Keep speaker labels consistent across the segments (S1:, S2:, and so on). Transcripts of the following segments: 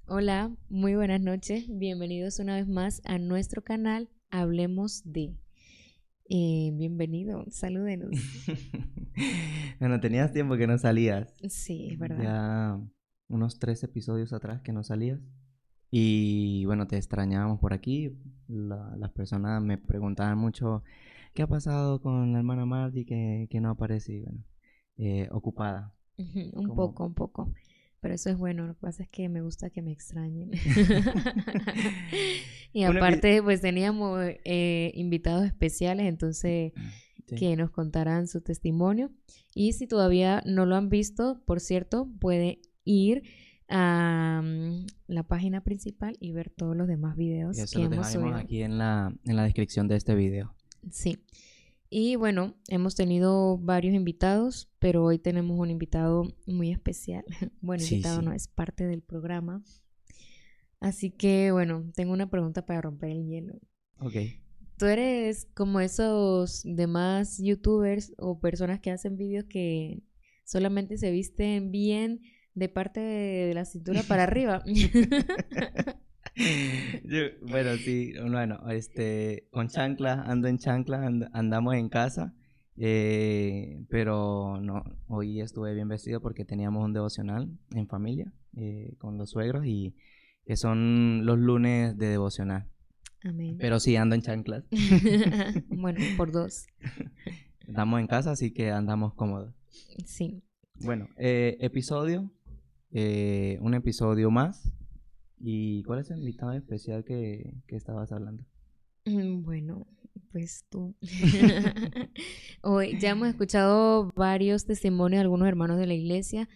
S1: Hola, muy buenas noches. Bienvenidos una vez más a nuestro canal Hablemos de. Bienvenido, salúdenos.
S2: Bueno, tenías tiempo que no salías.
S1: Sí, es verdad.
S2: Ya unos 3 episodios atrás que no salías. Y bueno, te extrañábamos por aquí. Las personas me preguntaban mucho qué ha pasado con la hermana Marty que no aparece. Y bueno, ocupada.
S1: Ujú, un
S2: Como...
S1: poco, un poco. Pero eso es bueno. Lo que pasa es que me gusta que me extrañen. Y
S2: Un epi-
S1: aparte, pues teníamos invitados especiales, entonces
S2: Sí.
S1: que nos contarán su testimonio. Y si todavía no lo han visto, por cierto, puede ir a la página principal y ver todos los demás
S2: Y
S1: videos
S2: eso
S1: que
S2: lo
S1: hemos
S2: dejaremos
S1: subido.
S2: aquí en la descripción de este video.
S1: Sí. Y bueno, hemos tenido varios invitados, pero hoy tenemos un invitado muy especial. Bueno,
S2: Sí,
S1: invitado no
S2: sí.
S1: es parte del programa. Así que bueno, tengo una pregunta para romper el hielo.
S2: Ok.
S1: ¿Tú eres como esos demás youtubers o personas que hacen vídeos que solamente se visten bien de parte de la cintura para arriba?
S2: Bueno, sí, bueno, con chancla, ando en chancla, andamos en casa, pero no, hoy estuve bien vestido porque teníamos un devocional en familia con los suegros y que son los lunes de devocional,
S1: Amén.
S2: pero sí ando en chanclas.
S1: Bueno, por dos.
S2: Estamos en casa, así que andamos cómodos.
S1: Sí.
S2: Bueno, un episodio más. ¿Y cuál es el invitado especial que estabas hablando?
S1: Bueno, pues tú. Hoy ya hemos escuchado varios testimonios de algunos hermanos de la iglesia,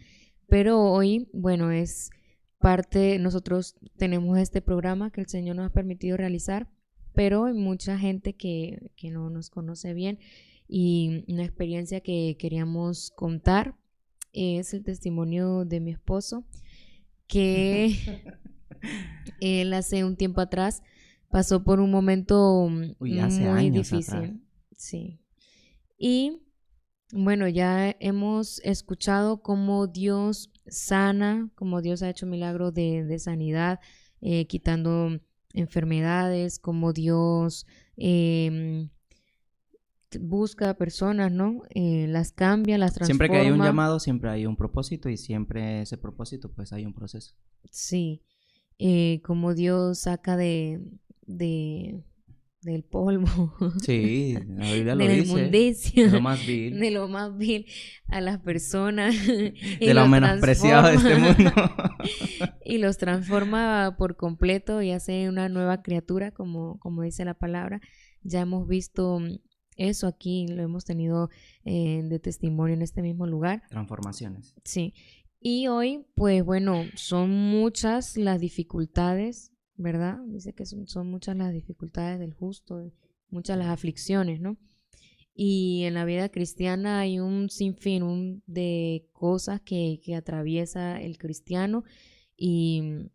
S1: pero hoy, bueno, es parte, nosotros tenemos este programa que el Señor nos ha permitido realizar, pero hay mucha gente que no nos conoce bien y una experiencia que queríamos contar es el testimonio de mi esposo, que él hace un tiempo atrás pasó por un momento
S2: Uy, hace
S1: muy
S2: años atrás.
S1: difícil, sí. Y bueno, ya hemos escuchado cómo Dios sana, cómo Dios ha hecho milagros de sanidad, quitando enfermedades, cómo Dios busca personas, ¿no? Las cambia, las
S2: Siempre que hay un
S1: transforma.
S2: llamado, siempre hay un propósito y siempre ese propósito, pues hay un proceso.
S1: Sí, como Dios saca de, del polvo,
S2: Sí, la Biblia
S1: de
S2: lo
S1: la
S2: dice, de lo
S1: inmundicia,
S2: más vil,
S1: de lo más vil a las personas y
S2: de lo
S1: los
S2: menospreciado de este
S1: transforma
S2: mundo.
S1: y los transforma por completo y hace una nueva criatura, como dice la palabra. Ya hemos visto eso aquí, lo hemos tenido de testimonio en este mismo lugar.
S2: Transformaciones.
S1: Sí. Y hoy, pues bueno, son muchas las dificultades, ¿verdad? Dice que son muchas las dificultades del justo, muchas las aflicciones, ¿no? Y en la vida cristiana hay un sinfín de cosas que atraviesa el cristiano y,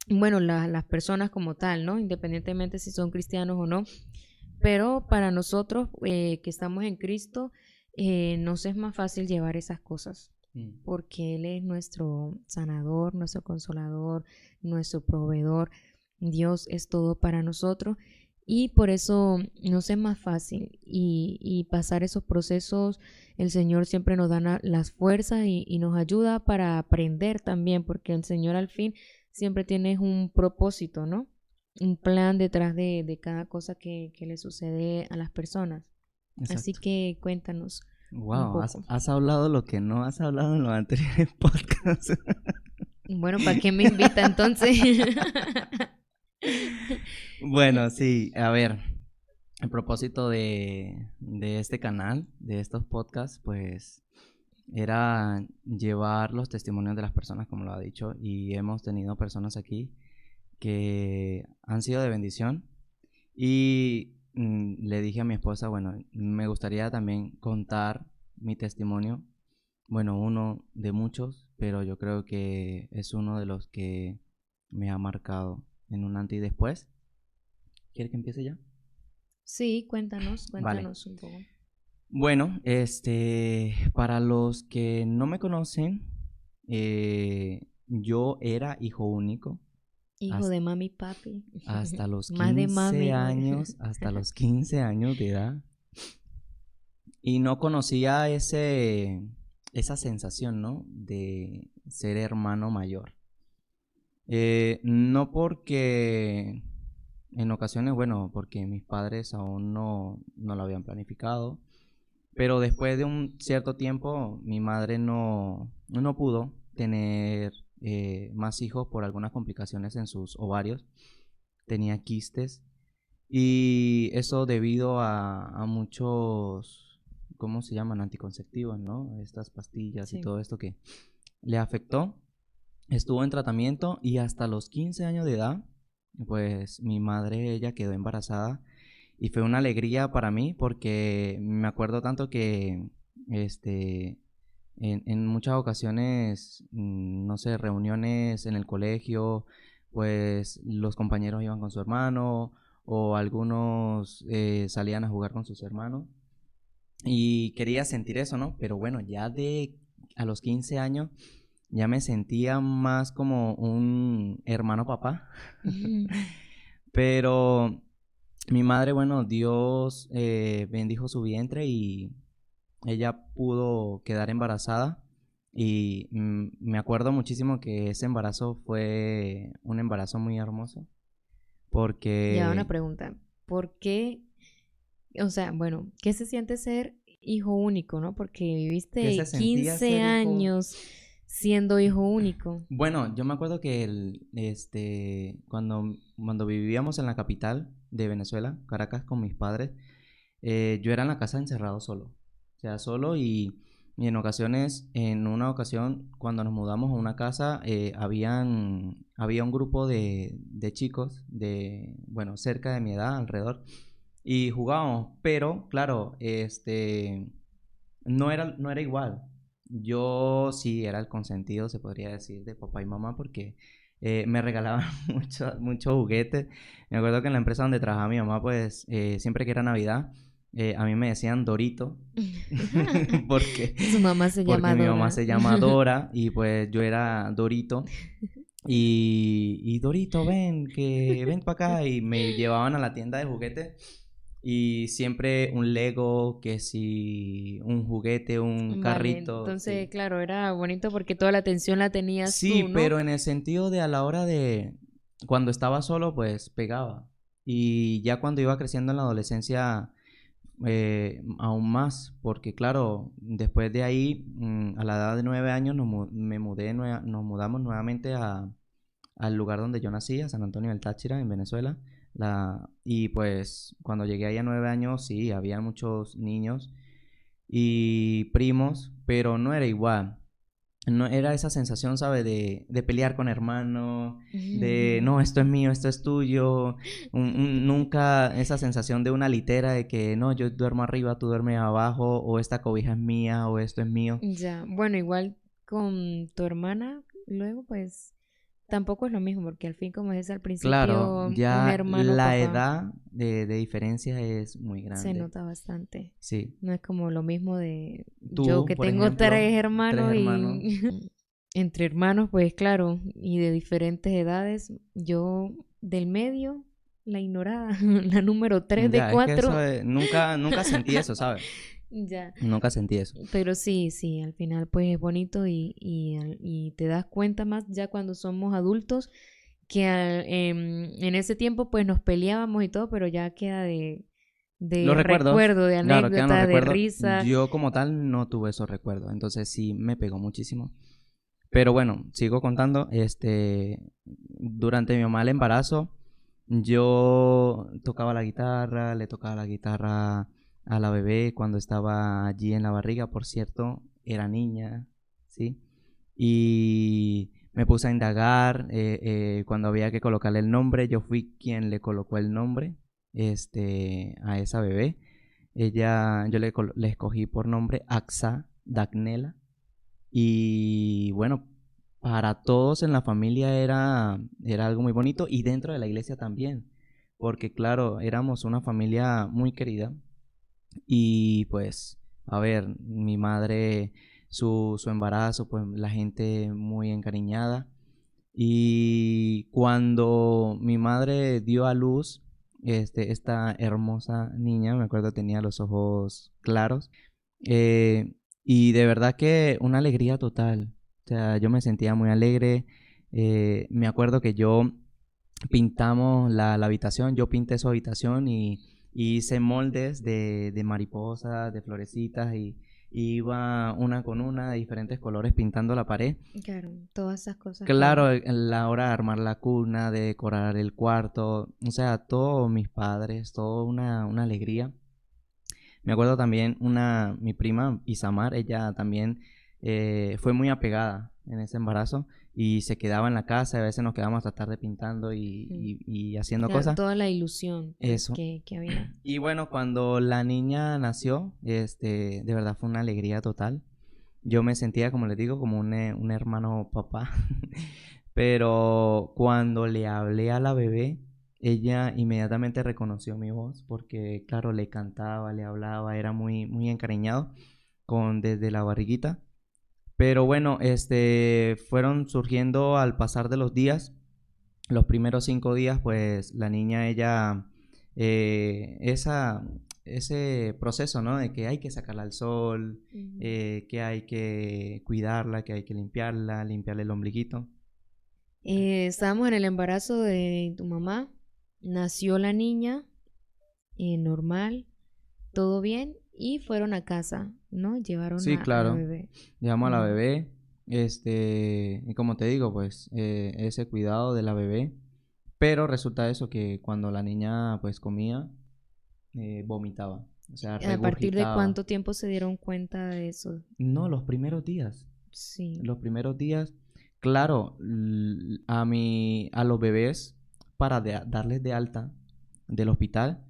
S1: bueno, las personas como tal, ¿no? Independientemente si son cristianos o no. Pero para nosotros que estamos en Cristo, nos es más fácil llevar esas cosas
S2: Mm,
S1: porque Él es nuestro sanador, nuestro consolador, nuestro proveedor. Dios es todo para nosotros y por eso nos es más fácil y pasar esos procesos. El Señor siempre nos da las fuerzas y nos ayuda para aprender también, porque el Señor al fin siempre tiene un propósito, ¿no? Un plan detrás de cada cosa que le sucede a las personas. Así
S2: exacto.
S1: que cuéntanos un
S2: Wow, has,
S1: poco.
S2: has hablado lo que no has hablado en los anteriores podcasts.
S1: Bueno, ¿para qué me invita entonces?
S2: Bueno, sí, a ver, el propósito de este canal, de estos podcasts, pues era llevar los testimonios de las personas, como lo ha dicho, y hemos tenido personas aquí que han sido de bendición. Y le dije a mi esposa, bueno, me gustaría también contar mi testimonio, bueno, uno de muchos, pero yo creo que es uno de los que me ha marcado en un antes y después. ¿Quiere que empiece ya?
S1: Sí,
S2: Vale.
S1: cuéntanos un poco.
S2: Bueno, para los que no me conocen, yo era hijo único.
S1: Hijo de mami y papi.
S2: hasta los
S1: Más de
S2: 15
S1: mami.
S2: años, hasta los 15 años de edad. Y no conocía esa sensación, ¿no? De ser hermano mayor. No porque en ocasiones, bueno, porque mis padres aún no lo habían planificado, pero después de un cierto tiempo mi madre no pudo tener más hijos por algunas complicaciones en sus ovarios. Tenía quistes y eso debido a muchos, ¿cómo se llaman? Anticonceptivos, ¿no? Estas pastillas y
S1: Sí.
S2: todo esto que le afectó. Estuvo en tratamiento y hasta los 15 años de edad, pues mi madre, ella quedó embarazada y fue una alegría para mí porque me acuerdo tanto que este, en muchas ocasiones, no sé, reuniones en el colegio, pues los compañeros iban con su hermano o algunos salían a jugar con sus hermanos y quería sentir eso, ¿no? Pero bueno, ya a los 15 años ya me sentía más como un hermano papá. Pero mi madre, bueno, Dios bendijo su vientre y ella pudo quedar embarazada. Y me acuerdo muchísimo que ese embarazo fue un embarazo muy hermoso.
S1: Ya una
S2: Porque,
S1: pregunta. ¿Por qué? O sea, bueno, ¿qué se siente ser hijo único, no? Porque
S2: ¿qué se
S1: viviste
S2: sentía
S1: 15
S2: ser hijo?
S1: años siendo hijo único.
S2: Bueno, yo me acuerdo que cuando vivíamos en la capital de Venezuela, Caracas, con mis padres, yo era en la casa encerrado solo. O sea, solo y en ocasiones, en una ocasión, cuando nos mudamos a una casa, había un grupo de chicos bueno, cerca de mi edad, alrededor, y jugábamos, pero claro, no era igual. Yo sí era el consentido, se podría decir, de papá y mamá porque me regalaban muchos juguetes. Me acuerdo que en la empresa donde trabajaba mi mamá, pues siempre que era Navidad, a mí me decían Dorito porque,
S1: Su mamá se
S2: porque
S1: llama
S2: mi mamá
S1: Dora.
S2: se llama Dora y pues yo era Dorito. Y Dorito, ven para acá. Y me llevaban a la tienda de juguetes y siempre un Lego, que si un juguete, un
S1: Vale,
S2: carrito,
S1: entonces,
S2: sí.
S1: claro, era bonito porque toda la atención la tenías
S2: Sí,
S1: tú, ¿no?
S2: pero en el sentido de a la hora de cuando estaba solo, pues pegaba. Y ya cuando iba creciendo en la adolescencia, aún más, porque claro, después de ahí, a la edad de 9 años, nos mudamos nuevamente al lugar donde yo nací, a San Antonio del Táchira, en Venezuela. Y pues cuando llegué ahí a 9 años, sí, había muchos niños y primos, pero no era igual. No era esa sensación, ¿sabes? De pelear con hermano, de no, esto es mío, esto es tuyo. Nunca esa sensación de una litera de que no, yo duermo arriba, tú duermes abajo, o esta cobija es mía, o esto es mío.
S1: Ya, bueno, igual con tu hermana, luego pues tampoco es lo mismo, porque al fin, como dices al
S2: Claro,
S1: principio, un
S2: ya
S1: hermano
S2: la
S1: papá
S2: edad de diferencia es muy
S1: se
S2: grande.
S1: nota bastante.
S2: Sí.
S1: No es como lo mismo de yo
S2: Tú,
S1: que
S2: por
S1: tengo
S2: ejemplo,
S1: tres
S2: tres
S1: hermanos
S2: hermanos.
S1: y entre hermanos, pues claro, y de diferentes edades, yo del medio, la ignorada, la número tres de
S2: Ya, es que eso
S1: cuatro.
S2: nunca sentí eso, ¿sabes?
S1: Ya.
S2: Nunca sentí eso.
S1: Pero sí, sí, al final pues es bonito y te das cuenta más ya cuando somos adultos que en ese tiempo pues nos peleábamos y todo, pero ya queda de
S2: Los recuerdos,
S1: recuerdo, de
S2: claro, quedan los
S1: anécdota, de
S2: recuerdos.
S1: risa.
S2: Yo como tal no tuve esos recuerdos, entonces sí me pegó muchísimo. Pero bueno, sigo contando. Durante mi mamá el embarazo, yo tocaba la guitarra, le tocaba la guitarra a la bebé cuando estaba allí en la barriga, por cierto, era niña, ¿sí? Y me puse a indagar cuando había que colocarle el nombre. Yo fui quien le colocó el nombre a esa bebé. Yo le escogí por nombre Axa Dagnela. Y bueno, para todos en la familia era algo muy bonito y dentro de la iglesia también. Porque claro, éramos una familia muy querida. Y pues, a ver, mi madre, su embarazo, pues la gente muy encariñada. Y cuando mi madre dio a luz, esta hermosa niña, me acuerdo tenía los ojos claros, eh, y de verdad que una alegría total. O sea, yo me sentía muy alegre. Me acuerdo que yo pintamos la habitación, yo pinté su habitación y hice moldes de mariposas, de florecitas y iba una con una de diferentes colores pintando la pared.
S1: Claro, todas esas cosas que...
S2: Claro, en la hora de armar la cuna, de decorar el cuarto, o sea, todos mis padres, todo una alegría. Me acuerdo también mi prima Isamar, ella también fue muy apegada en ese embarazo y se quedaba en la casa, a veces nos quedábamos hasta tarde pintando
S1: mm,
S2: y haciendo
S1: claro,
S2: cosas.
S1: toda la ilusión pues,
S2: Eso.
S1: que había.
S2: Y bueno, cuando la niña nació, de verdad fue una alegría total. Yo me sentía, como les digo, como un hermano papá. Pero cuando le hablé a la bebé, ella inmediatamente reconoció mi voz porque, claro, le cantaba, le hablaba, era muy, muy encariñado desde la barriguita. Pero bueno, fueron surgiendo al pasar de los días. Los primeros 5 días, pues la niña, ella, ese proceso, ¿no? De que hay que sacarla al sol,
S1: Ujú.
S2: que hay que cuidarla, que hay que limpiarla, limpiarle el ombliguito.
S1: Estábamos en el embarazo de tu mamá, nació la niña, normal, todo bien, y fueron a casa, ¿no? Llevaron
S2: Sí,
S1: a la
S2: claro,
S1: bebé.
S2: llamo a la
S1: Ujú.
S2: bebé, y como te digo, pues ese cuidado de la bebé, pero resulta eso que cuando la niña pues comía, vomitaba, o sea,
S1: ¿A partir de
S2: regurgitaba.
S1: cuánto tiempo se dieron cuenta de eso?
S2: No, los primeros días.
S1: Sí.
S2: Los primeros días, claro, a los bebés, para darles de alta del hospital,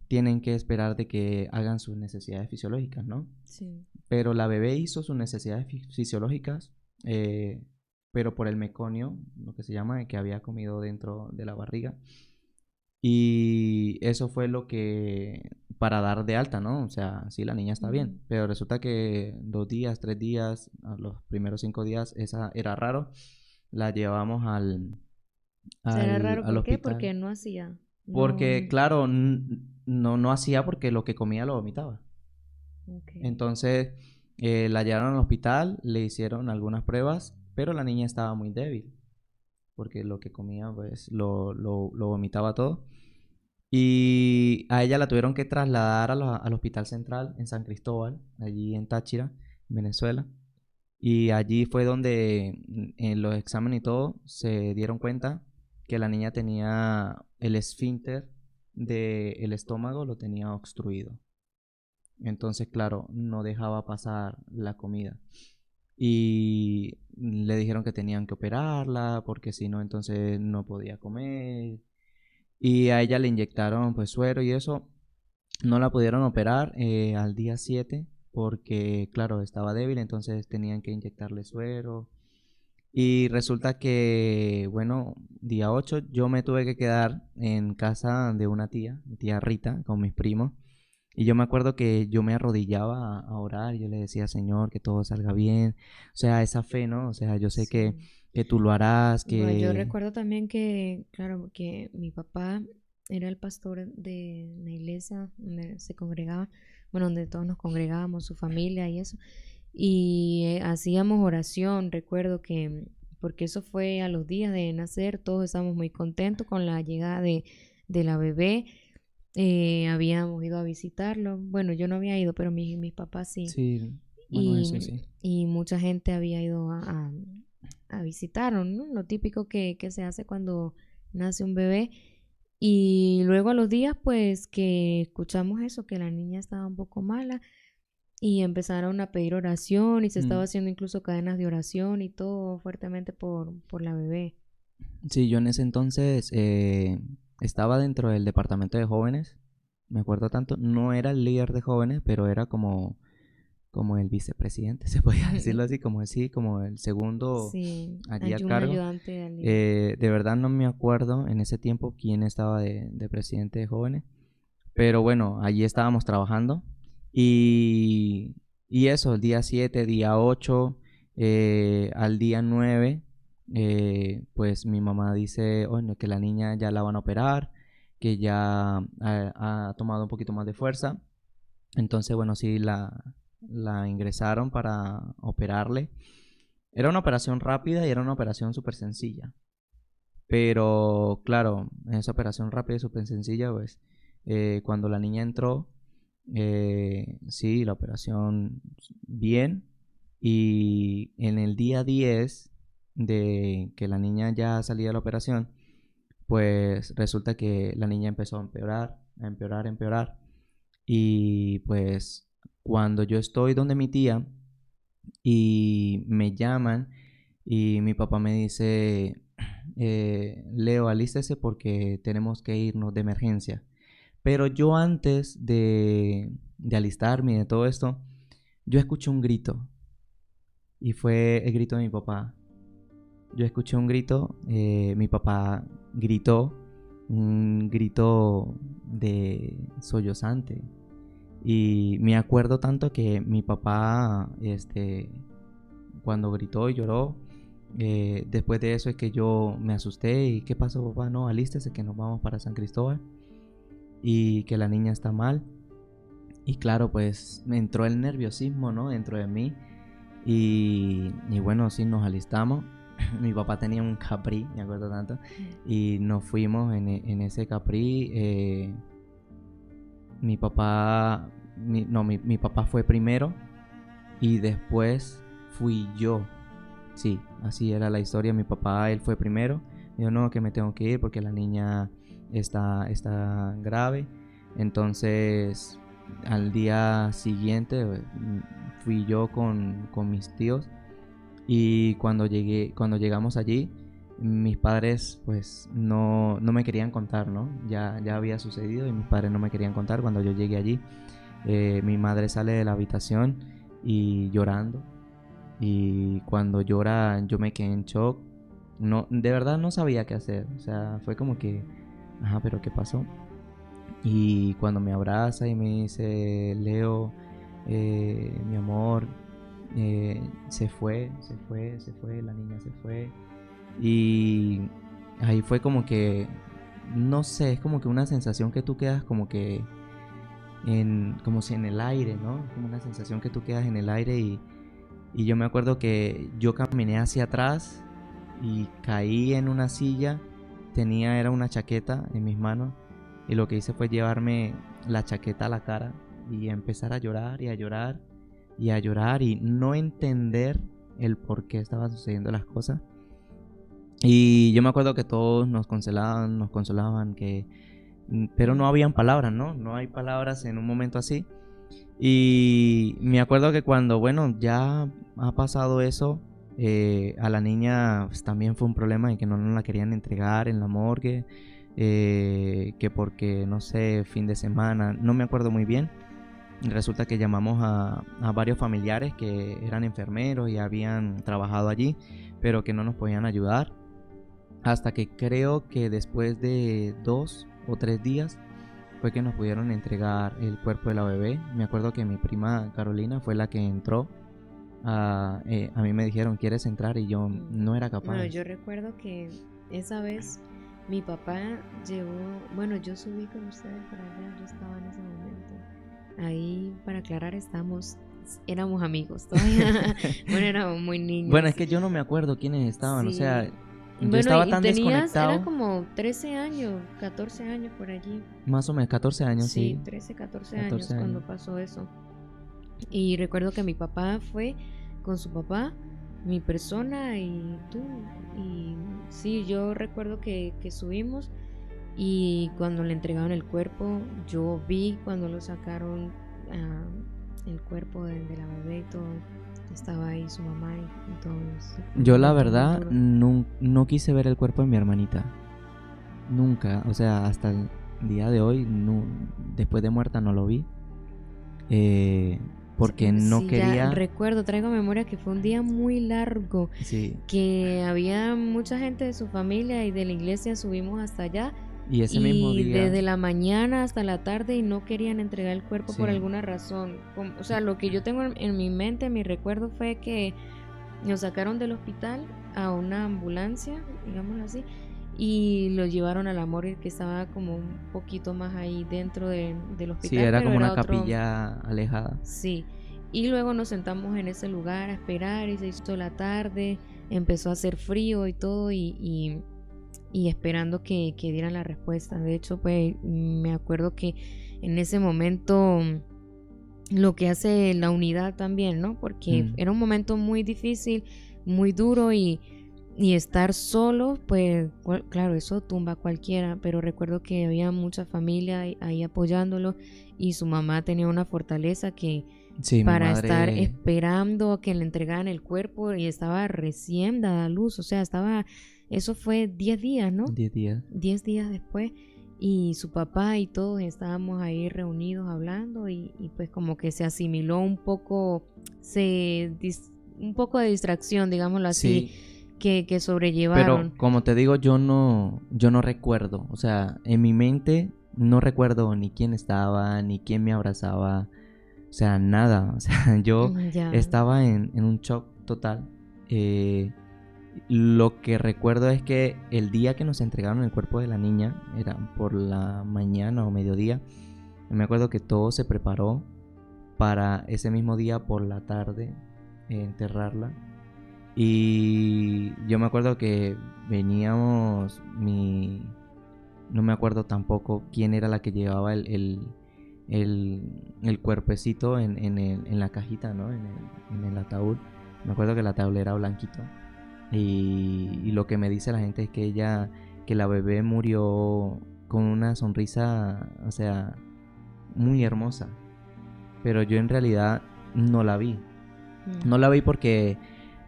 S2: tienen que esperar de que hagan sus necesidades fisiológicas, ¿no?
S1: Sí.
S2: Pero la bebé hizo sus necesidades fisiológicas, eh, pero por el meconio, lo que se llama, que había comido dentro de la barriga. Y eso fue lo que, para dar de alta, ¿no? O sea, sí, la niña está
S1: Ujú.
S2: bien, pero resulta que 2 días, 3 días, a los primeros 5 días, esa era raro. La llevamos
S1: Será raro,
S2: al
S1: ¿por qué?
S2: hospital.
S1: Porque no hacía. No,
S2: Porque, claro, no hacía porque lo que comía lo vomitaba.
S1: ok.
S2: Entonces, la llevaron al hospital, le hicieron algunas pruebas, pero la niña estaba muy débil, porque lo que comía, pues, lo vomitaba todo. Y a ella la tuvieron que trasladar al Hospital Central en San Cristóbal, allí en Táchira, Venezuela. Y allí fue donde en los exámenes y todo se dieron cuenta que la niña tenía el esfínter del estómago, lo tenía obstruido. Entonces, claro, no dejaba pasar la comida. Y le dijeron que tenían que operarla porque si no, entonces no podía comer. Y a ella le inyectaron pues suero y eso. No la pudieron operar al día 7 porque, claro, estaba débil, entonces tenían que inyectarle suero. Y resulta que, bueno, día 8 yo me tuve que quedar en casa de una tía, mi tía Rita, con mis primos. Y yo me acuerdo que yo me arrodillaba a orar, yo le decía, Señor, que todo salga bien. O sea, esa fe, ¿no? O sea, yo sé
S1: Sí.
S2: que tú lo harás,
S1: Bueno, yo
S2: que...
S1: recuerdo también que, claro, que mi papá era el pastor de la iglesia donde se congregaba, bueno, donde todos nos congregábamos, su familia y eso. Y hacíamos oración, recuerdo que, porque eso fue a los días de nacer, todos estábamos muy contentos con la llegada de la bebé. Habíamos ido a visitarlo. Bueno, yo no había ido, pero mis papás sí.
S2: Sí, bueno, eso
S1: Y,
S2: sí.
S1: y mucha gente había ido a visitarlo, ¿no? Lo típico que se hace cuando nace un bebé. Y luego a los días, pues que escuchamos eso, que la niña estaba un poco mala y empezaron a pedir oración y se estaba
S2: Mm.
S1: haciendo incluso cadenas de oración y todo fuertemente por la bebé.
S2: Sí, yo en ese entonces estaba dentro del departamento de jóvenes, me acuerdo tanto, no era el líder de jóvenes, pero era como el vicepresidente, se podía decirlo así, como así, como el segundo
S1: Sí,
S2: allí a
S1: un
S2: cargo.
S1: ayudante del líder.
S2: De verdad no me acuerdo en ese tiempo quién estaba de presidente de jóvenes, pero bueno, allí estábamos trabajando y eso, el día 7 día 8 al día 9 pues mi mamá dice, bueno, que la niña ya la van a operar, que ya ha tomado un poquito más de fuerza. Entonces, bueno, sí, la ingresaron para operarle. Era una operación rápida y era una operación súper sencilla. Pero, claro, en esa operación rápida y súper sencilla, pues, cuando la niña entró, sí, la operación bien. Y en el día 10 de que la niña ya salía de la operación, pues resulta que la niña empezó a empeorar, a empeorar, a empeorar. Y pues cuando yo estoy donde mi tía y me llaman y mi papá me dice, Leo, alístese porque tenemos que irnos de emergencia. Pero yo antes de alistarme y de todo esto, yo escuché un grito y fue el grito de mi papá. Yo escuché un grito, mi papá gritó, un grito de sollozante. Y me acuerdo tanto que mi papá, cuando gritó y lloró, después de eso es que yo me asusté y ¿qué pasó, papá? No, alístese que nos vamos para San Cristóbal y que la niña está mal. Y claro, pues me entró el nerviosismo, ¿no? Dentro de mí y bueno, sí, nos alistamos. Mi papá tenía un Capri, me acuerdo tanto, y nos fuimos en ese Capri. Mi papá, mi papá fue primero y después fui yo. Sí, así era la historia. Mi papá, él fue primero. Yo no, que me tengo que ir porque la niña está grave. Entonces, al día siguiente fui yo con mis tíos y cuando llegamos allí, mis padres pues no me querían contar, ¿no? Ya había sucedido y mis padres no me querían contar. Cuando yo llegué allí, mi madre sale de la habitación y llorando. Y cuando llora yo me quedé en shock. No, de verdad no sabía qué hacer. O sea, fue como que, ajá, pero ¿qué pasó? Y cuando me abraza y me dice, Leo, mi amor, se fue, la niña se fue. Y ahí fue como que, no sé, es como que una sensación que tú quedas como que, como si en el aire, ¿no? Como una sensación que tú quedas en el aire y yo me acuerdo que yo caminé hacia atrás y caí en una silla, era una chaqueta en mis manos y lo que hice fue llevarme la chaqueta a la cara y empezar a llorar y a llorar y a llorar y no entender el por qué estaban sucediendo las cosas. Y yo me acuerdo que todos nos consolaban, pero no habían palabras, ¿no? No hay palabras en un momento así. Y me acuerdo que cuando, bueno, ya ha pasado eso, a la niña pues, también fue un problema de que no nos la querían entregar en la morgue, que porque, no sé, fin de semana, no me acuerdo muy bien. Resulta que llamamos a varios familiares que eran enfermeros y habían trabajado allí, pero que no nos podían ayudar. Hasta que creo que después de 2 o 3 días fue que nos pudieron entregar el cuerpo de la bebé. Me acuerdo que mi prima Carolina fue la que entró. A mí me dijeron, ¿quieres entrar? Y yo no era capaz.
S1: Bueno, yo recuerdo que esa vez mi papá llevó, bueno, yo subí con ustedes para allá, yo estaba en ese momento. Ahí, para aclarar, éramos amigos todavía. Bueno, éramos muy niños.
S2: Bueno, es que yo no me acuerdo quiénes estaban,
S1: sí.
S2: O sea, yo
S1: bueno,
S2: estaba tan desconectado.
S1: Era como 13 años, 14 años por allí.
S2: Más o menos, 14 años, sí.
S1: 13, 14 años cuando pasó eso. Y recuerdo que mi papá fue con su papá, mi persona y tú. Y sí, yo recuerdo que subimos y cuando le entregaron el cuerpo, yo vi cuando lo sacaron el cuerpo de la bebé y todo. Estaba ahí su mamá y todo eso.
S2: Yo la verdad no quise ver el cuerpo de mi hermanita. Nunca, o sea, hasta el día de hoy, después de muerta no lo vi. Porque no quería...
S1: Recuerdo, traigo memoria que fue un día muy largo.
S2: Sí.
S1: Que había mucha gente de su familia y de la iglesia, subimos hasta allá.
S2: Y ese mismo día...
S1: Y desde la mañana hasta la tarde y no querían entregar el cuerpo por alguna razón. O sea, lo que yo tengo en mi mente, mi recuerdo fue que nos sacaron del hospital a una ambulancia, digámoslo así, y lo llevaron a la morgue que estaba como un poquito más ahí dentro del
S2: Sí,
S1: hospital,
S2: era
S1: pero
S2: como
S1: era
S2: una
S1: otro,
S2: capilla alejada.
S1: sí. Y luego nos sentamos en ese lugar a esperar y se hizo la tarde, empezó a hacer frío y todo y esperando que dieran la respuesta. De hecho, pues me acuerdo que en ese momento lo que hace la unidad también, ¿no? Porque
S2: Mm.
S1: era un momento muy difícil, muy duro y estar solo, pues claro, eso tumba a cualquiera, pero recuerdo que había mucha familia ahí apoyándolo y su mamá tenía una fortaleza que
S2: Sí, mi
S1: para estar
S2: madre,
S1: esperando a que le entregaran el cuerpo y estaba recién dada a luz, o sea, eso fue 10 días, ¿no?
S2: 10 días.
S1: 10 días después y su papá y todos estábamos ahí reunidos hablando y pues como que se asimiló un poco, un poco de distracción, digámoslo así,
S2: Sí,
S1: que
S2: pero
S1: sobrellevaron.
S2: como te digo, yo no recuerdo. O sea, en mi mente no recuerdo ni quién estaba, ni quién me abrazaba. O sea, nada. O sea, yo
S1: Ya.
S2: estaba en un shock total. Eh, Lo que recuerdo es que el día que nos entregaron el cuerpo de la niña, era por la mañana o mediodía, me acuerdo que todo se preparó para ese mismo día por la tarde enterrarla. Y yo me acuerdo que veníamos, no me acuerdo tampoco quién era la que llevaba el cuerpecito en la cajita, ¿no? En el ataúd. Me acuerdo que el ataúd era blanquito. Y lo que me dice la gente es que la bebé murió con una sonrisa, o sea, muy hermosa. Pero yo en realidad no la vi. No la vi porque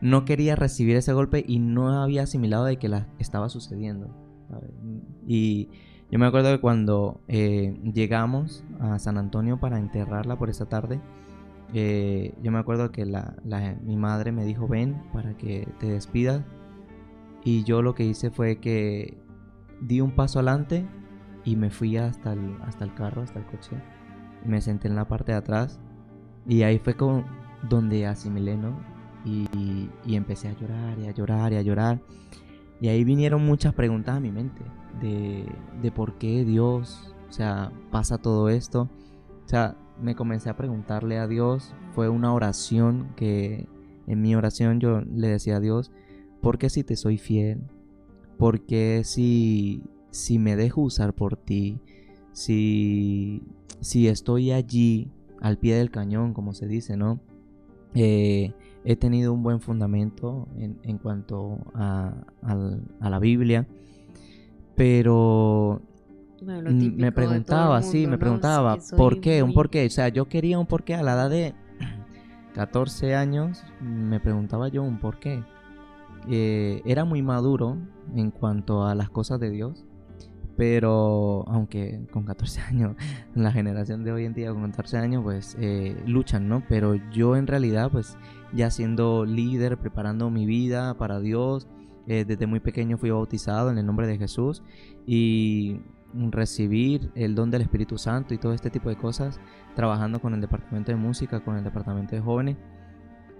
S2: no quería recibir ese golpe y no había asimilado de que la estaba sucediendo, ¿sabes? Y yo me acuerdo que cuando llegamos a San Antonio para enterrarla por esa tarde, yo me acuerdo que mi madre me dijo, ven para que te despidas. Y yo lo que hice fue que di un paso adelante y me fui hasta el carro, hasta el coche. Me senté en la parte de atrás y ahí fue donde asimilé, ¿no? Y empecé a llorar y a llorar y a llorar. Y ahí vinieron muchas preguntas a mi mente de por qué Dios, o sea, pasa todo esto. O sea, me comencé a preguntarle a Dios. Fue una oración que en mi oración yo le decía a Dios, ¿por qué si te soy fiel? ¿Por qué si me dejo usar por ti? Si estoy allí al pie del cañón, como se dice, ¿no? He tenido un buen fundamento en cuanto a la Biblia, pero
S1: Bueno, lo
S2: me
S1: típico de todo el
S2: preguntaba, sí,
S1: mundo,
S2: me
S1: ¿no? Sí,
S2: preguntaba,
S1: que
S2: ¿por
S1: soy
S2: qué? Un
S1: muy...
S2: porqué. O sea, yo quería un porqué a la edad de 14 años, me preguntaba yo un porqué. Era muy maduro en cuanto a las cosas de Dios, pero aunque con 14 años, la generación de hoy en día con 14 años, pues luchan, ¿no? Pero yo en realidad, pues ya siendo líder, preparando mi vida para Dios, desde muy pequeño fui bautizado en el nombre de Jesús y recibir el don del Espíritu Santo y todo este tipo de cosas, trabajando con el departamento de música, con el departamento de jóvenes,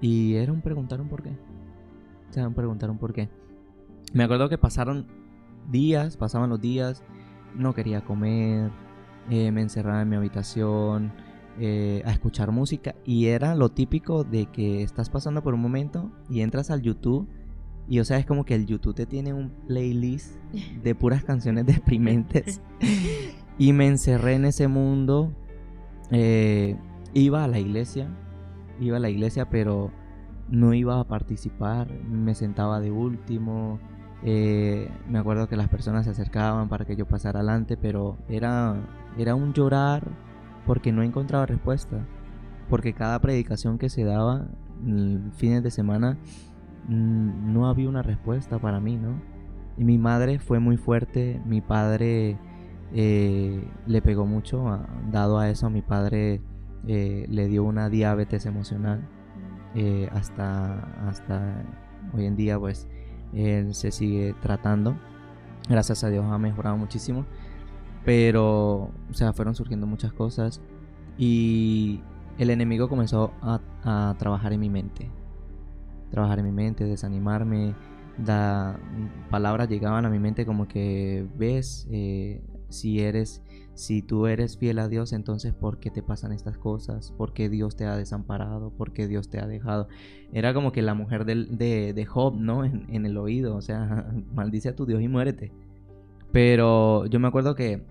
S2: y era un preguntar un por qué. O sea, un preguntar un por qué. Me acuerdo que pasaban los días, no quería comer, me encerraba en mi habitación a escuchar música y era lo típico de que estás pasando por un momento y entras al YouTube y o sea, es como que el YouTube te tiene un playlist de puras canciones deprimentes y me encerré en ese mundo. eh, iba a la iglesia, pero no iba a participar, me sentaba de último. Me acuerdo que las personas se acercaban para que yo pasara adelante, pero era un llorar porque no encontraba respuesta. Porque cada predicación que se daba, fines de semana, no había una respuesta para mí, ¿no? Y mi madre fue muy fuerte, mi padre le pegó mucho, dado a eso, a mi padre le dio una diabetes emocional. Hasta hoy en día pues él se sigue tratando, gracias a Dios ha mejorado muchísimo, pero o sea, fueron surgiendo muchas cosas y el enemigo comenzó a trabajar en mi mente, desanimarme, palabras llegaban a mi mente como que, ves, si tú eres fiel a Dios, entonces ¿por qué te pasan estas cosas? ¿Por qué Dios te ha desamparado? ¿Por qué Dios te ha dejado? Era como que la mujer de Job, ¿no? En el oído, o sea, maldice a tu Dios y muérete. Pero yo me acuerdo que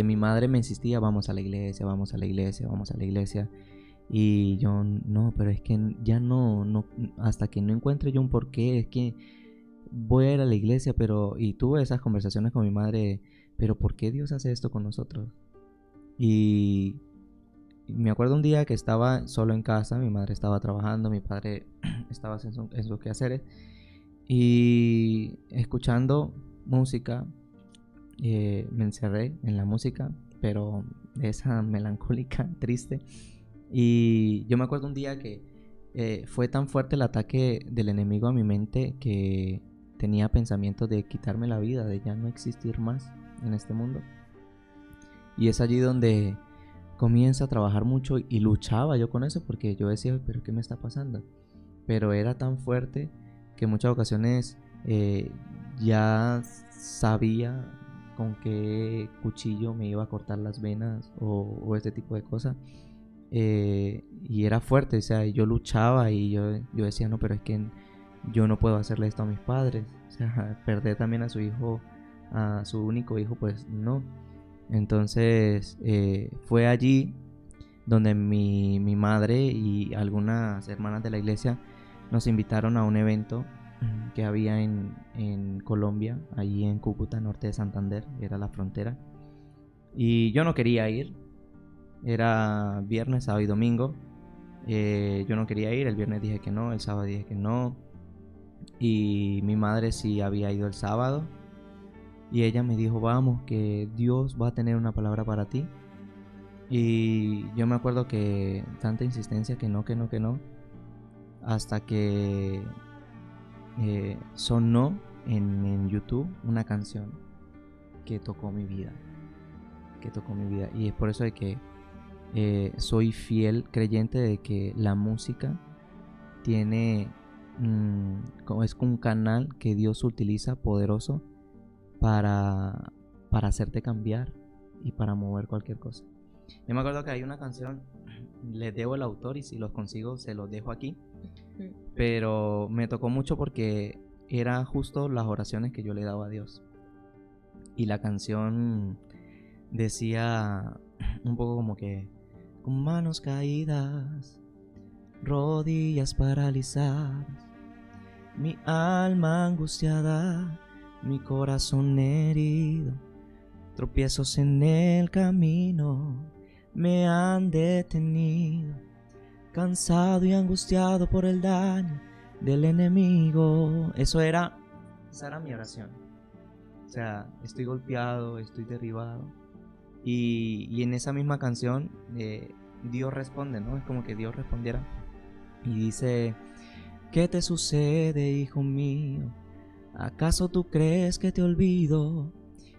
S2: mi madre me insistía, vamos a la iglesia, vamos a la iglesia, vamos a la iglesia. Y yo, no, pero es que ya no, hasta que no encuentre yo un porqué, es que voy a ir a la iglesia, y tuve esas conversaciones con mi madre, pero ¿por qué Dios hace esto con nosotros? Y me acuerdo un día que estaba solo en casa, mi madre estaba trabajando, mi padre estaba en sus quehaceres, y escuchando música, me encerré en la música, pero de esa melancólica, triste. Y yo me acuerdo un día que fue tan fuerte el ataque del enemigo a mi mente que tenía pensamientos de quitarme la vida, de ya no existir más en este mundo. Y es allí donde comienza a trabajar mucho y luchaba yo con eso porque yo decía, pero ¿qué me está pasando? Pero era tan fuerte que en muchas ocasiones ya sabía con qué cuchillo me iba a cortar las venas o este tipo de cosas. Y era fuerte, o sea, yo luchaba y yo decía, no, pero es que yo no puedo hacerle esto a mis padres, o sea, perder también a su hijo, a su único hijo, pues no. Entonces fue allí donde mi madre y algunas hermanas de la iglesia nos invitaron a un evento que había en Colombia, allí en Cúcuta, norte de Santander, era la frontera. Y yo no quería ir, era viernes, sábado y domingo. Yo no quería ir, el viernes dije que no, el sábado dije que no. Y mi madre sí había ido el sábado. Y ella me dijo, vamos, que Dios va a tener una palabra para ti. Y yo me acuerdo que tanta insistencia que no, hasta que sonó en YouTube una canción que tocó mi vida. Y es por eso de que soy fiel creyente de que la música tiene es un canal que Dios utiliza poderoso para hacerte cambiar y para mover cualquier cosa. Yo me acuerdo que hay una canción, les debo el autor y si los consigo se los dejo aquí, pero me tocó mucho porque era justo las oraciones que yo le daba a Dios. Y la canción decía un poco como que, con manos caídas, rodillas paralizadas, mi alma angustiada, mi corazón herido, tropiezos en el camino me han detenido, cansado y angustiado por el daño del enemigo. Esa era mi oración. O sea, estoy golpeado, estoy derribado. Y en esa misma canción Dios responde, ¿no? Es como que Dios respondiera y dice, ¿qué te sucede, hijo mío? ¿Acaso tú crees que te olvido?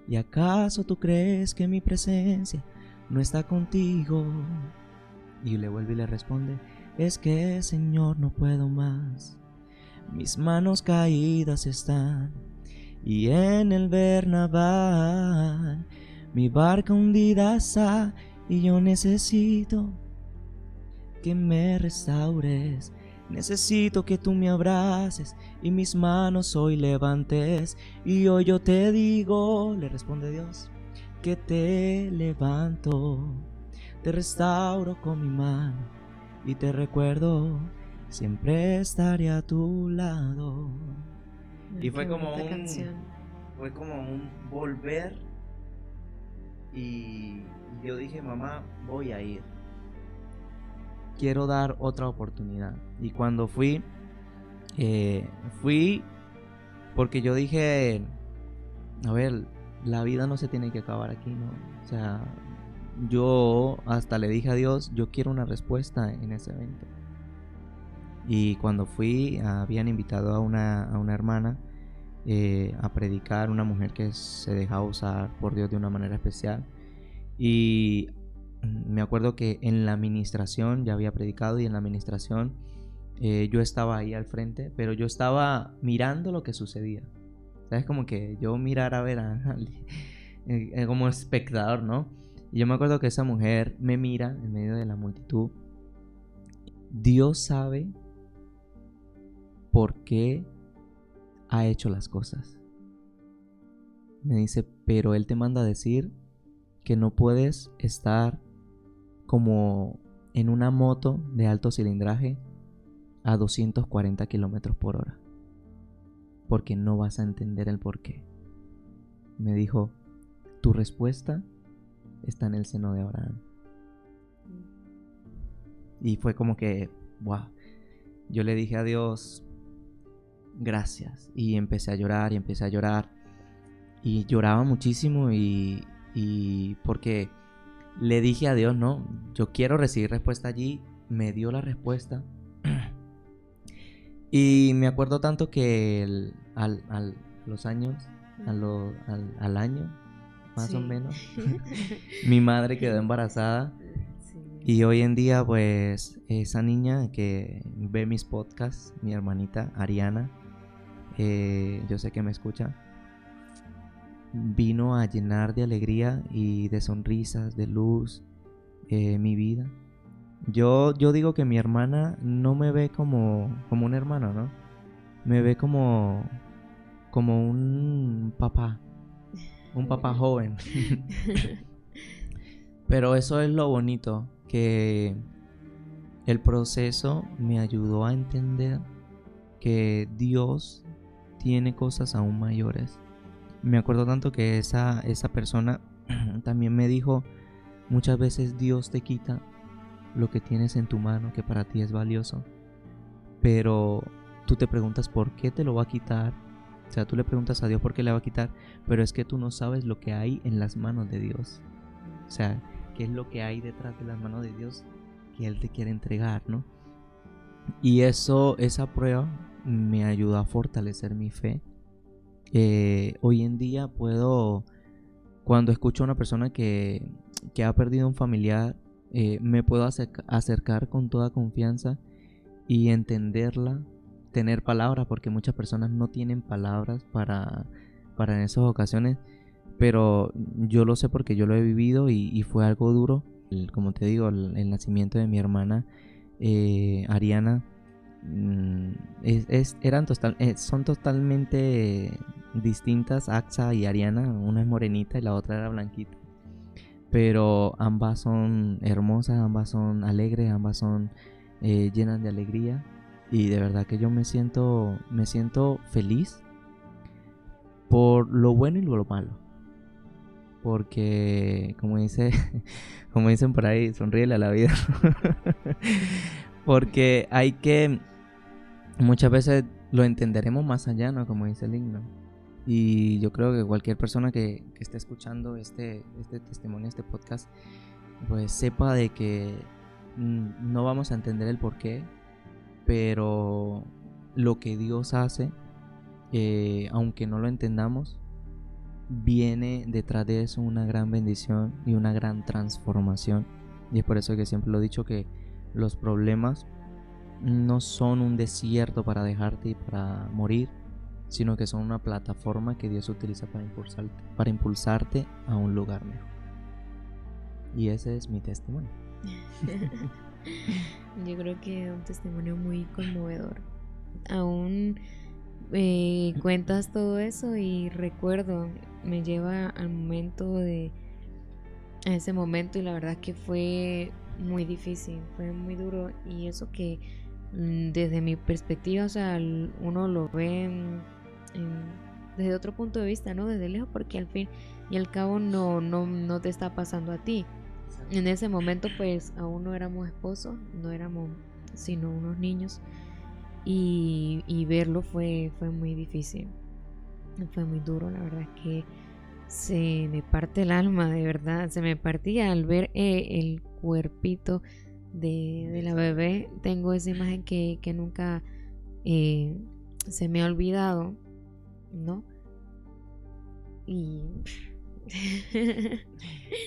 S2: ¿Y acaso tú crees que mi presencia no está contigo? Y le vuelve y le responde, es que, Señor, no puedo más, mis manos caídas están, y en el Bernabal mi barca hundida está, y yo necesito que me restaures, necesito que tú me abraces y mis manos hoy levantes. Y hoy yo te digo, le responde Dios, que te levanto, te restauro con mi mano y te recuerdo, siempre estaré a tu lado. Y fue como un volver. Y yo dije, mamá, voy a ir, quiero dar otra oportunidad. Y cuando fui porque yo dije, a ver, la vida no se tiene que acabar aquí, ¿no? O sea, yo hasta le dije a Dios, yo quiero una respuesta en ese evento. Y cuando fui, habían invitado a una hermana a predicar, una mujer que se dejaba usar por Dios de una manera especial. Y me acuerdo que en la administración ya había predicado, y en la administración yo estaba ahí al frente, pero yo estaba mirando lo que sucedía. ¿Sabes? Como que yo mirar a ver como espectador, ¿no? Y yo me acuerdo que esa mujer me mira en medio de la multitud. Dios sabe por qué ha hecho las cosas. Me dice, pero Él te manda a decir que no puedes estar como en una moto de alto cilindraje a 240 kilómetros por hora, porque no vas a entender el por qué. Me dijo, tu respuesta está en el seno de Abraham. Y fue como que, wow. Yo le dije a Dios, gracias. Y empecé a llorar y empecé a llorar. Y lloraba muchísimo y porque le dije a Dios, no, yo quiero recibir respuesta allí. Me dio la respuesta. Y me acuerdo tanto que al año, más o menos, mi madre quedó embarazada. Sí. Y hoy en día, pues, esa niña que ve mis podcasts, mi hermanita Ariana, yo sé que me escucha, vino a llenar de alegría y de sonrisas, de luz, mi vida. Yo digo que mi hermana no me ve como un hermano, ¿no? Me ve como un papá joven. Pero eso es lo bonito, que el proceso me ayudó a entender que Dios tiene cosas aún mayores. Me acuerdo tanto que esa persona también me dijo, muchas veces Dios te quita lo que tienes en tu mano, que para ti es valioso, pero tú te preguntas por qué te lo va a quitar. O sea, tú le preguntas a Dios por qué le va a quitar, pero es que tú no sabes lo que hay en las manos de Dios. O sea, qué es lo que hay detrás de las manos de Dios que Él te quiere entregar, ¿no? Y esa prueba me ayudó a fortalecer mi fe. Hoy en día cuando escucho a una persona que ha perdido un familiar, me puedo acercar con toda confianza y entenderla, tener palabras, porque muchas personas no tienen palabras para en esas ocasiones, pero yo lo sé porque yo lo he vivido y fue algo duro. Como te digo, el nacimiento de mi hermana Ariana son totalmente distintas. Axa y Ariana, una es morenita y la otra era blanquita, pero ambas son hermosas, ambas son alegres, ambas son llenas de alegría, y de verdad que yo me siento feliz por lo bueno y lo malo, porque como dicen por ahí, sonríele a la vida. Porque muchas veces lo entenderemos más allá, ¿no? Como dice el himno. Y yo creo que cualquier persona que esté escuchando este testimonio, este podcast, pues sepa de que no vamos a entender el porqué, pero lo que Dios hace, aunque no lo entendamos, viene detrás de eso una gran bendición y una gran transformación. Y es por eso que siempre lo he dicho, que los problemas no son un desierto para dejarte y para morir, sino que son una plataforma que Dios utiliza para impulsarte a un lugar mejor. Y ese es mi testimonio.
S1: Yo creo que es un testimonio muy conmovedor. Aún cuentas todo eso y recuerdo, me lleva a ese momento, y la verdad que fue muy difícil, fue muy duro. Y eso que desde mi perspectiva, o sea, uno lo ve desde otro punto de vista, ¿no? Desde lejos, porque al fin y al cabo no te está pasando a ti. En ese momento pues aún no éramos esposos, no éramos sino unos niños, y verlo fue muy difícil, fue muy duro. La verdad es que se me parte el alma, de verdad, se me partía al ver el cuerpito de la bebé. Tengo esa imagen que nunca se me ha olvidado, ¿no? Y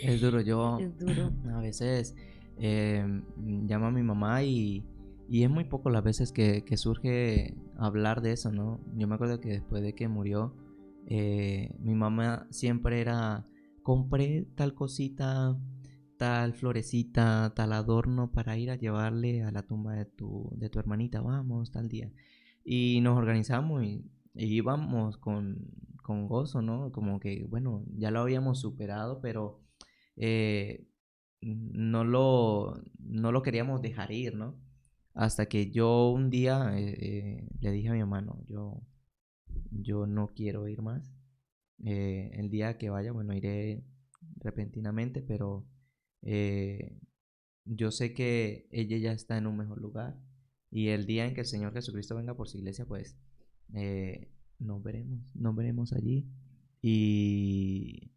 S2: es duro. Yo
S1: es duro.
S2: A veces llamo a mi mamá y Y es muy poco las veces que surge hablar de eso, ¿no? Yo me acuerdo que después de que murió, mi mamá siempre era, compré tal cosita, tal florecita, tal adorno para ir a llevarle a la tumba de tu hermanita, vamos, tal día. Y nos organizamos y íbamos con gozo, ¿no? Como que, bueno, ya lo habíamos superado, pero eh, no lo queríamos dejar ir, ¿no? Hasta que yo un día le dije a mi hermano, yo no quiero ir más. El día que vaya, bueno, iré repentinamente, pero eh, yo sé que ella ya está en un mejor lugar. Y el día en que el Señor Jesucristo venga por su iglesia, pues nos veremos allí. Y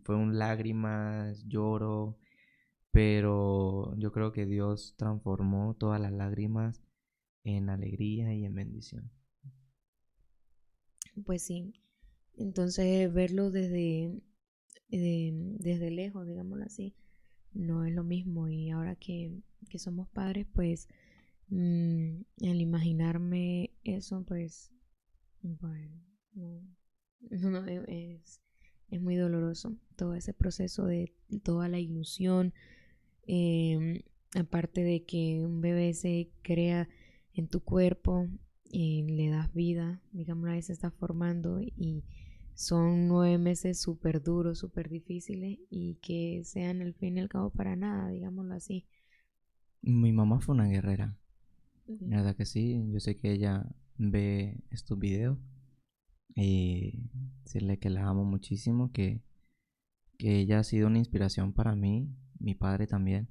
S2: fueron lágrimas, lloro, pero yo creo que Dios transformó todas las lágrimas en alegría y en bendición.
S1: Pues sí, entonces verlo desde lejos, digámoslo así, no es lo mismo. Y ahora que somos padres, pues al imaginarme eso, pues, bueno, no, no, es muy doloroso todo ese proceso de toda la ilusión. Aparte de que un bebé se crea en tu cuerpo y le das vida, digamos, ahí se está formando y son 9 meses súper duros, súper difíciles y que sean al fin y al cabo para nada, digámoslo así.
S2: Mi mamá fue una guerrera,
S1: Ujú.
S2: la verdad que sí. Yo sé que ella ve estos videos y decirle que la amo muchísimo, que ella ha sido una inspiración para mí, mi padre también,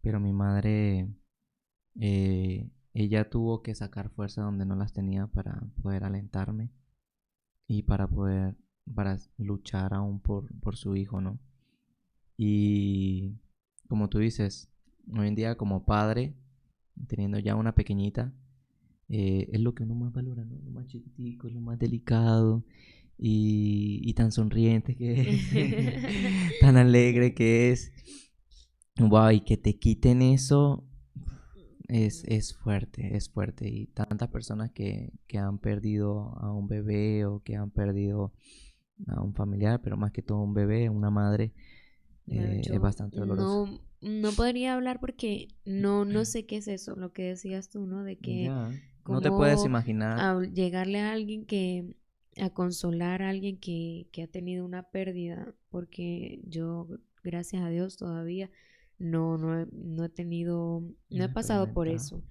S2: pero mi madre, ella tuvo que sacar fuerza donde no las tenía para poder alentarme y para luchar aún por su hijo, ¿no? Y como tú dices, hoy en día como padre, teniendo ya una pequeñita, es lo que uno más valora, ¿no? Lo más chiquitico, lo más delicado y tan sonriente que es, tan alegre que es. Wow, y que te quiten eso es fuerte, es fuerte. Y tantas personas que han perdido a un bebé o que han perdido a un familiar, pero más que todo un bebé, una madre,
S1: Bueno,
S2: es
S1: yo
S2: bastante doloroso.
S1: no podría hablar porque no sé qué es eso, lo que decías tú, ¿no? De que
S2: Ya, no te puedes
S1: cómo
S2: imaginar.
S1: llegarle a alguien a consolar a alguien que ha tenido una pérdida, porque yo, gracias a Dios, todavía no he tenido, no
S2: No
S1: he
S2: he
S1: pasado por
S2: experimentado.
S1: eso.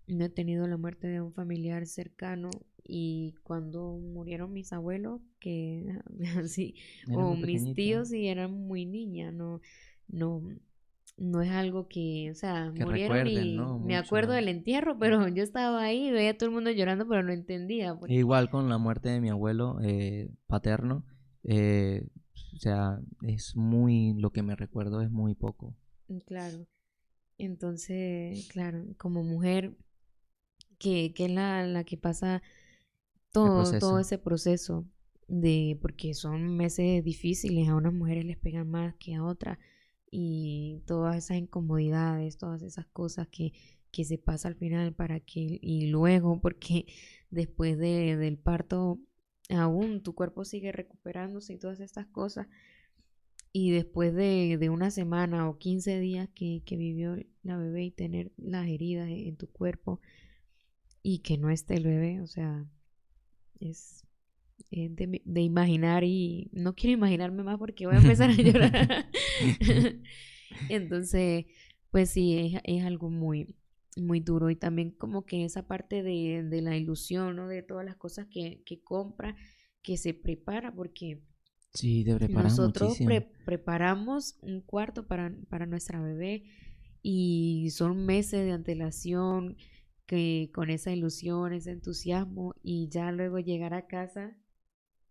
S1: No he tenido la muerte de un familiar cercano y cuando murieron mis abuelos, que así,
S2: Era
S1: o
S2: muy
S1: mis
S2: pequeñita.
S1: tíos y eran muy niña, no, no es algo que, o sea,
S2: Que
S1: murieron
S2: recuerden,
S1: y
S2: ¿no?
S1: me acuerdo
S2: Mucho.
S1: del entierro, pero yo estaba ahí y veía a todo el mundo llorando, pero no entendía
S2: E
S1: porque,
S2: igual con la muerte de mi abuelo paterno, eh, o sea, lo que me recuerdo es muy poco.
S1: claro, entonces, claro, como mujer que es la que pasa
S2: El
S1: todo
S2: proceso.
S1: ese proceso porque son meses difíciles, a unas mujeres les pegan más que a otras y todas esas incomodidades, todas esas cosas que se pasa al final para que, y luego, porque después del parto aún tu cuerpo sigue recuperándose y todas estas cosas y después de una semana o 15 días que vivió la bebé y tener las heridas en tu cuerpo y que no esté el bebé, o sea, es de imaginar y no quiero imaginarme más porque voy a empezar a llorar. Entonces, pues sí, es algo muy duro y también como que esa parte de la ilusión, ¿no? De todas las cosas que compra, que se prepara, porque
S2: Sí, te preparas
S1: nosotros
S2: muchísimo.
S1: preparamos un cuarto para nuestra bebé y son meses de antelación que con esa ilusión, ese entusiasmo y ya luego llegar a casa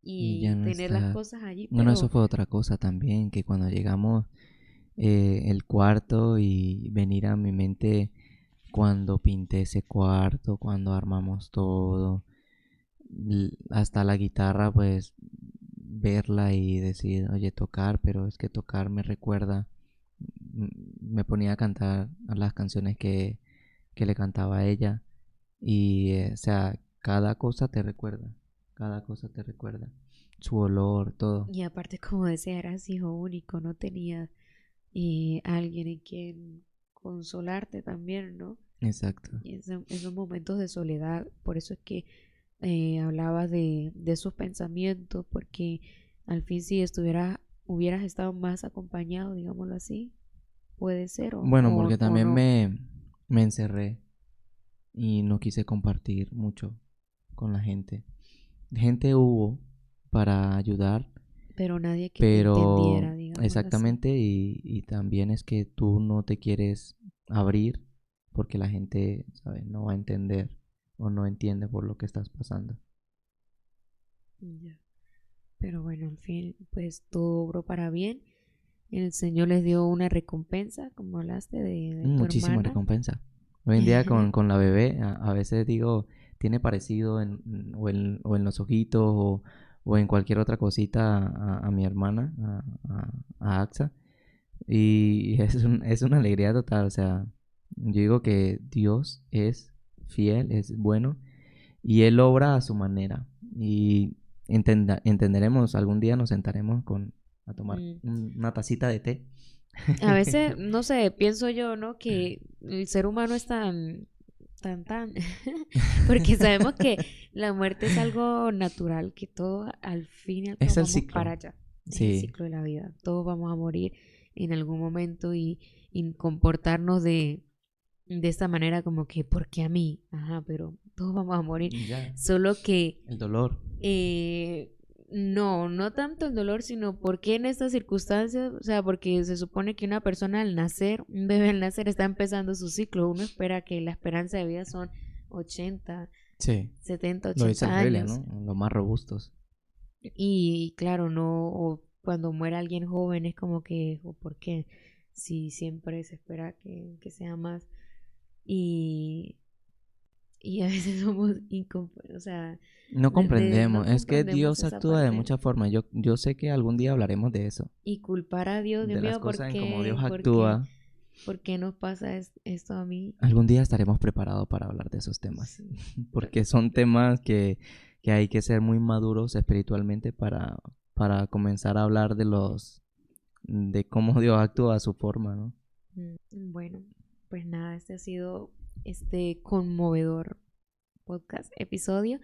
S2: Y ya
S1: y
S2: no
S1: tener las
S2: está.
S1: cosas allí,
S2: Bueno, eso
S1: pero
S2: fue otra cosa también, que cuando llegamos el cuarto y venir a mi mente cuando pinté ese cuarto, cuando armamos todo, hasta la guitarra, pues verla y decir, oye, tocar, pero es que tocar me recuerda, me ponía a cantar las canciones que que le cantaba a ella. Y, o sea, cada cosa te recuerda. Cada cosa te recuerda. Su olor, todo.
S1: Y aparte, como decía, eras hijo único, no tenías alguien en quien consolarte también, ¿no?
S2: Exacto.
S1: Y esos momentos de soledad, por eso es que hablabas de esos pensamientos, porque al fin si hubieras estado más acompañado, digámoslo así, puede ser
S2: Bueno, porque
S1: o
S2: también
S1: no,
S2: me encerré y no quise compartir mucho con la gente. Gente hubo para ayudar,
S1: pero nadie que te
S2: pero
S1: entendiera, digámoslo así.
S2: exactamente, y también es que tú no te quieres abrir porque la gente, ¿sabes? No va a entender o no entiende por lo que estás pasando.
S1: Ya. Pero bueno, al fin, pues todo obró para bien. El Señor les dio una recompensa, como hablaste de tu
S2: Muchísima
S1: hermana.
S2: recompensa. Hoy en día con la bebé, a veces digo, tiene parecido o en los ojitos o en cualquier otra cosita a mi hermana, a Axa. Y es una alegría total. O sea, yo digo que Dios es fiel, es bueno y Él obra a su manera. Y entenderemos, algún día nos sentaremos a tomar
S1: Mm.
S2: una tacita de té.
S1: A veces, no sé, pienso yo, ¿no? Que el ser humano es tan, porque sabemos que la muerte es algo natural, que todo al fin y al cabo
S2: Es el
S1: vamos para
S2: ciclo.
S1: allá, es el
S2: Sí,
S1: ciclo de la vida, todos vamos a morir en algún momento y comportarnos de esta manera como que, ¿por qué a mí? Ajá, pero todos vamos a morir,
S2: ya.
S1: solo que
S2: El dolor.
S1: eh, no tanto el dolor, sino por qué en estas circunstancias, o sea, porque se supone que una persona al nacer, un bebé al nacer está empezando su ciclo, uno espera que la esperanza de vida son 80,
S2: Sí.
S1: 70,
S2: Lo dice
S1: 80
S2: la Biblia,
S1: años,
S2: ¿no? Los más robustos.
S1: y claro, no, o cuando muere alguien joven es como que, o por qué, si siempre se espera que sea más, y, y a veces somos o sea,
S2: No
S1: no
S2: comprendemos. Es que
S1: comprendemos
S2: Dios
S1: esa
S2: actúa de
S1: parte.
S2: muchas formas. Yo sé que algún día hablaremos de eso.
S1: Y culpar a Dios, Dios
S2: De las
S1: mío,
S2: cosas en cómo Dios actúa.
S1: por qué nos pasa esto a mí?
S2: Algún día estaremos preparados para hablar de esos temas.
S1: Sí,
S2: Porque son temas que hay que ser muy maduros espiritualmente para comenzar a hablar de cómo Dios actúa a su forma, ¿no?
S1: bueno, pues nada, este ha sido este conmovedor podcast, episodio.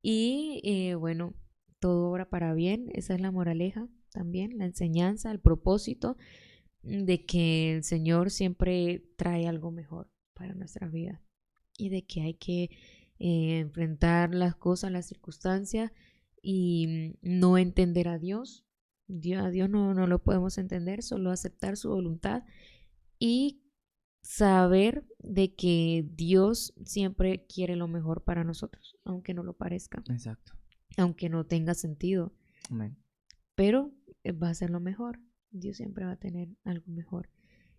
S1: Y bueno, todo obra para bien, esa es la moraleja también, la enseñanza, el propósito de que el Señor siempre trae algo mejor para nuestra vida y de que hay que enfrentar las cosas, las circunstancias y no entender a Dios. A Dios no lo podemos entender, solo aceptar su voluntad y saber de que Dios siempre quiere lo mejor para nosotros, aunque no lo parezca,
S2: Exacto.
S1: aunque no tenga sentido,
S2: Amén.
S1: pero va a ser lo mejor. Dios siempre va a tener algo mejor.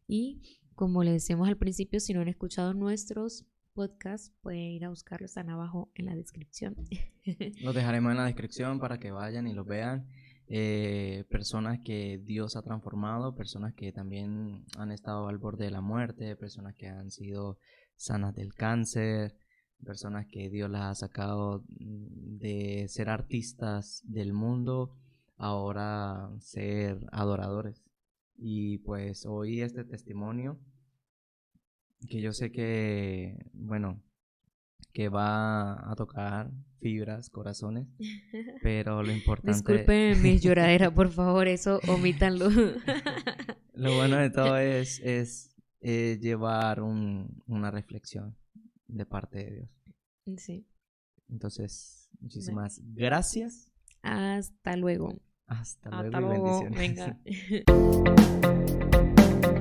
S1: Y como le decíamos al principio, si no han escuchado nuestros podcasts, pueden ir a buscarlos, están abajo en la descripción.
S2: Los dejaremos en la descripción para que vayan y los vean. Personas que Dios ha transformado, personas que también han estado al borde de la muerte, personas que han sido sanas del cáncer, personas que Dios las ha sacado de ser artistas del mundo, ahora ser adoradores. Y pues hoy este testimonio, que yo sé que, bueno, que va a tocar fibras, corazones, pero lo importante,
S1: Disculpen mi lloradera, por favor, eso omítanlo.
S2: lo bueno de todo es llevar una reflexión de parte de Dios.
S1: Sí,
S2: Entonces,
S1: bueno,
S2: muchísimas gracias.
S1: hasta luego.
S2: Hasta luego
S1: Hasta
S2: y
S1: luego,
S2: bendiciones.
S1: venga.